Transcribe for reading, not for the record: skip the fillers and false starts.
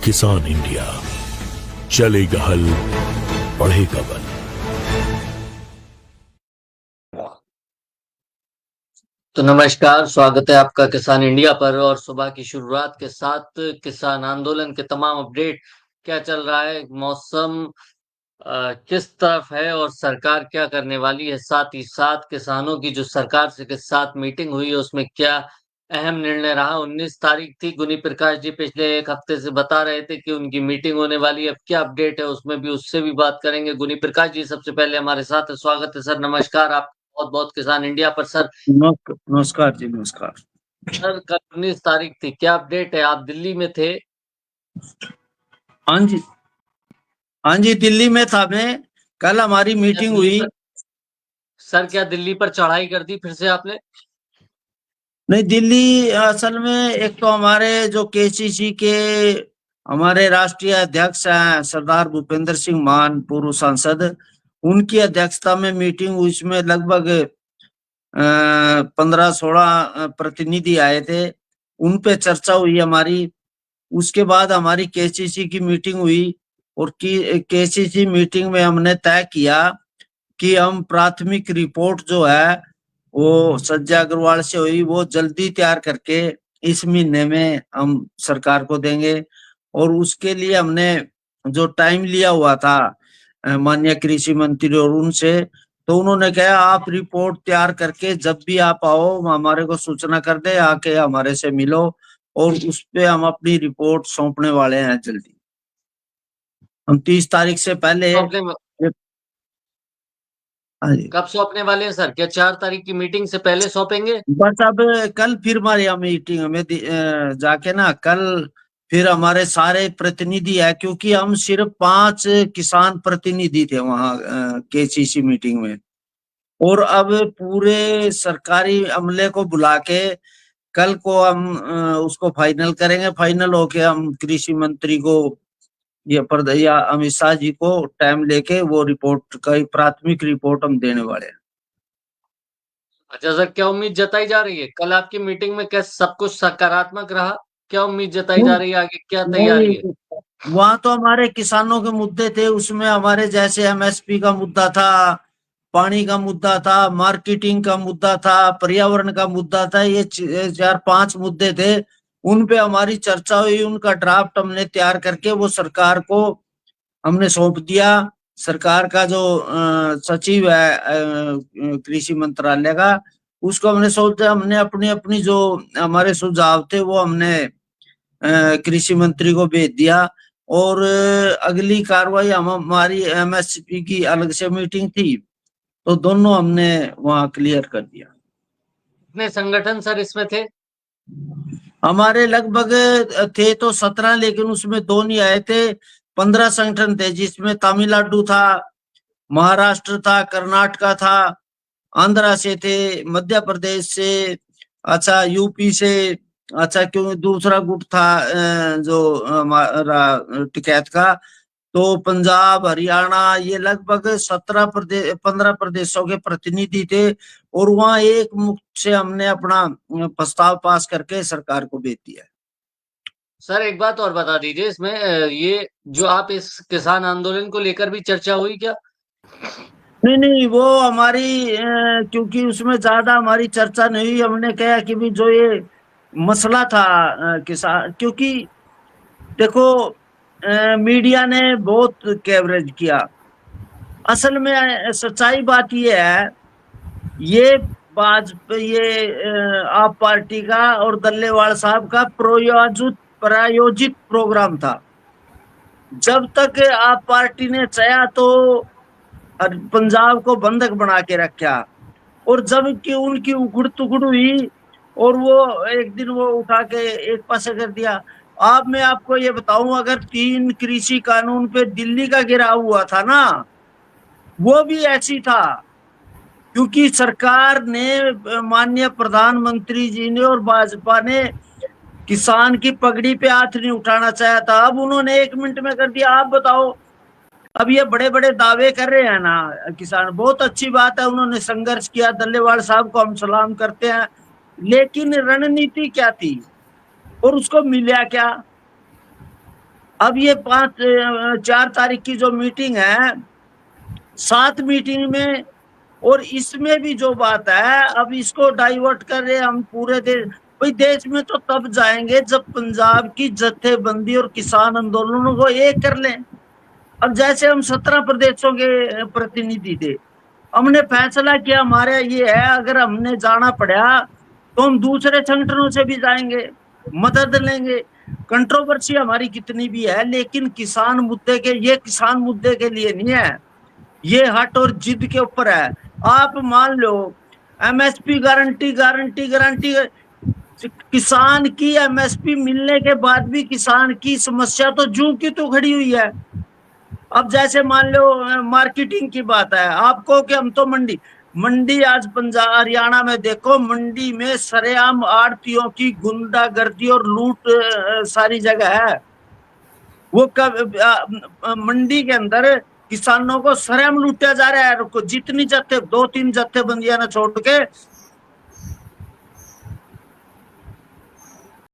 किसान इंडिया, चलेगा हल, बढ़ेगा बल। तो नमस्कार, स्वागत है आपका किसान इंडिया पर। और सुबह की शुरुआत के साथ किसान आंदोलन के तमाम अपडेट, क्या चल रहा है, मौसम किस तरफ है और सरकार क्या करने वाली है, साथ ही साथ किसानों की जो सरकार से के साथ मीटिंग हुई है उसमें क्या अहम निर्णय रहा। 19 तारीख थी, गुनी प्रकाश जी पिछले एक हफ्ते से बता रहे थे कि उनकी मीटिंग होने वाली है। अब क्या अपडेट है उसमें भी, उससे भी बात करेंगे। गुनी प्रकाश जी सबसे पहले हमारे साथ है, स्वागत है सर, नमस्कार। आप बहुत बहुत किसान इंडिया पर सर। नमस्कार जी, नमस्कार सर, कल 19 तारीख थी, क्या अपडेट है? आप दिल्ली में थे? हाँ जी, हाँ जी, दिल्ली में था मैं। कल हमारी क्या मीटिंग दिल्ली हुई। पर सर, क्या दिल्ली पर चढ़ाई कर दी फिर से आपने? नहीं, दिल्ली असल में एक तो हमारे जो केसीसी के हमारे राष्ट्रीय अध्यक्ष हैं सरदार भूपेंद्र सिंह मान, पूर्व सांसद, उनकी अध्यक्षता में मीटिंग हुई। इसमें लगभग 15-16 प्रतिनिधि आए थे। उन पे चर्चा हुई हमारी। उसके बाद हमारी केसीसी की मीटिंग हुई और केसीसी मीटिंग में हमने तय किया कि हम प्राथमिक रिपोर्ट जो है वो संजय अग्रवाल से हुई, वो जल्दी तैयार करके इस महीने में हम सरकार को देंगे। और उसके लिए हमने जो टाइम लिया हुआ था माननीय कृषि मंत्री और उनसे, तो उन्होंने कहा आप रिपोर्ट तैयार करके जब भी आप आओ हमारे को सूचना कर दे, आके हमारे से मिलो और उस पे हम अपनी रिपोर्ट सौंपने वाले हैं जल्दी। हम 30 तारीख से पहले। सौंपने हाँ जी, कब सौंपने वाले हैं सर? क्या 4 तारीख की मीटिंग से पहले सौंपेंगे? बस अब कल फिर हमारे यहाँ मीटिंग में जाके ना, कल फिर हमारे सारे प्रतिनिधि है, क्योंकि हम सिर्फ 5 किसान प्रतिनिधि थे वहाँ केसीसी मीटिंग में। और अब पूरे सरकारी अमले को बुला के कल को हम उसको फाइनल करेंगे। फाइनल होके हम कृषि मंत्री को या अमित शाह जी को टाइम लेके वो रिपोर्ट का प्राथमिक रिपोर्ट हम देने वाले हैं। अच्छा सर, क्या उम्मीद जताई जा रही है? कल आपकी मीटिंग में क्या सब कुछ सकारात्मक रहा? क्या उम्मीद जताई जा रही है, आगे क्या तैयारी है? नहीं, वहां तो हमारे किसानों के मुद्दे थे। उसमें हमारे जैसे एमएसपी का मुद्दा था, पानी का मुद्दा था, मार्केटिंग का मुद्दा था, पर्यावरण का मुद्दा था। ये 4-5 मुद्दे थे। उन पे हमारी चर्चा हुई। उनका ड्राफ्ट हमने तैयार करके वो सरकार को हमने सौंप दिया। सरकार का जो सचिव है कृषि मंत्रालय का, उसको हमने सौंप दिया। हमने अपनी अपनी जो हमारे सुझाव थे वो हमने कृषि मंत्री को भेज दिया। और अगली कार्रवाई हम हमारी एमएसपी की अलग से मीटिंग थी, तो दोनों हमने वहाँ क्लियर कर दिया। कितने संगठन सर इसमें थे? हमारे लगभग थे तो 17, लेकिन उसमें 2 नहीं आए थे। 15 संगठन थे, जिसमें तमिलनाडु था, महाराष्ट्र था, कर्नाटका था, आंध्रा से थे, मध्य प्रदेश से, अच्छा यूपी से, अच्छा क्योंकि दूसरा गुट था जो हमारा टिकैत का, तो पंजाब, हरियाणा, ये लगभग 15 प्रदेशों के प्रतिनिधि थे। और वहाँ एक मुख से हमने अपना प्रस्ताव पास करके सरकार को भेज दिया। सर एक बात और बता दीजिए इसमें, ये जो आप इस किसान आंदोलन को लेकर भी चर्चा हुई क्या? नहीं नहीं, वो हमारी क्योंकि उसमें ज्यादा हमारी चर्चा नहीं हुई। हमने कहा कि भी जो ये मसला था किसान, क्योंकि देखो मीडिया ने बहुत कवरेज किया। असल में सच्चाई बात ये है, ये ये आप पार्टी का और दल्लेवाल साहब का प्रायोजित प्रोग्राम था। जब तक आप पार्टी ने चाहा तो पंजाब को बंधक बना के रखा, और जब कि उनकी उखड़ तुखड़ हुई और वो एक दिन वो उठा के एक पासे कर दिया। अब मैं आपको ये बताऊं, अगर 3 कृषि कानून पे दिल्ली का गिराव हुआ था ना, वो भी ऐसी था, क्योंकि सरकार ने, माननीय प्रधानमंत्री जी ने और भाजपा ने किसान की पगड़ी पे हाथ नहीं उठाना चाहा था। अब उन्होंने 1 मिनट में कर दिया। आप बताओ, अब ये बड़े बड़े दावे कर रहे हैं ना किसान, बहुत अच्छी बात है, उन्होंने संघर्ष किया, दल्लेवाल साहब को हम सलाम करते हैं, लेकिन रणनीति क्या थी और उसको मिला क्या? अब ये 4 तारीख की जो मीटिंग है, 7 मीटिंग में, और इसमें भी जो बात है, अब इसको डाइवर्ट कर रहे हैं हम पूरे देश। भाई देश में तो तब जाएंगे जब पंजाब की जत्थेबंदी और किसान आंदोलनों को एक कर लें। अब जैसे हम 17 प्रदेशों के प्रतिनिधि थे, हमने फैसला किया हमारे ये है, अगर हमने जाना पड़ा तो हम दूसरे संगठनों से भी जाएंगे, मदद लेंगे। कंट्रोवर्सी हमारी कितनी भी है, लेकिन किसान मुद्दे के, ये किसान मुद्दे के लिए नहीं है, ये हट और जिद के ऊपर है। आप मान लो एमएसपी गारंटी गारंटी गारंटी, किसान की एमएसपी मिलने के बाद भी किसान की समस्या तो जू की तो खड़ी हुई है। अब जैसे मान लो मार्केटिंग की बात है, आपको कि हम तो मंडी मंडी आज पंजाब हरियाणा में देखो, मंडी में सरेआम आड़तियों की गुंडागर्दी और लूट सारी जगह है। वो मंडी के अंदर किसानों को सरेआम लूटा जा रहा है। जितनी जत्थे, 2-3 जत्थेबंदियां ने छोड़ के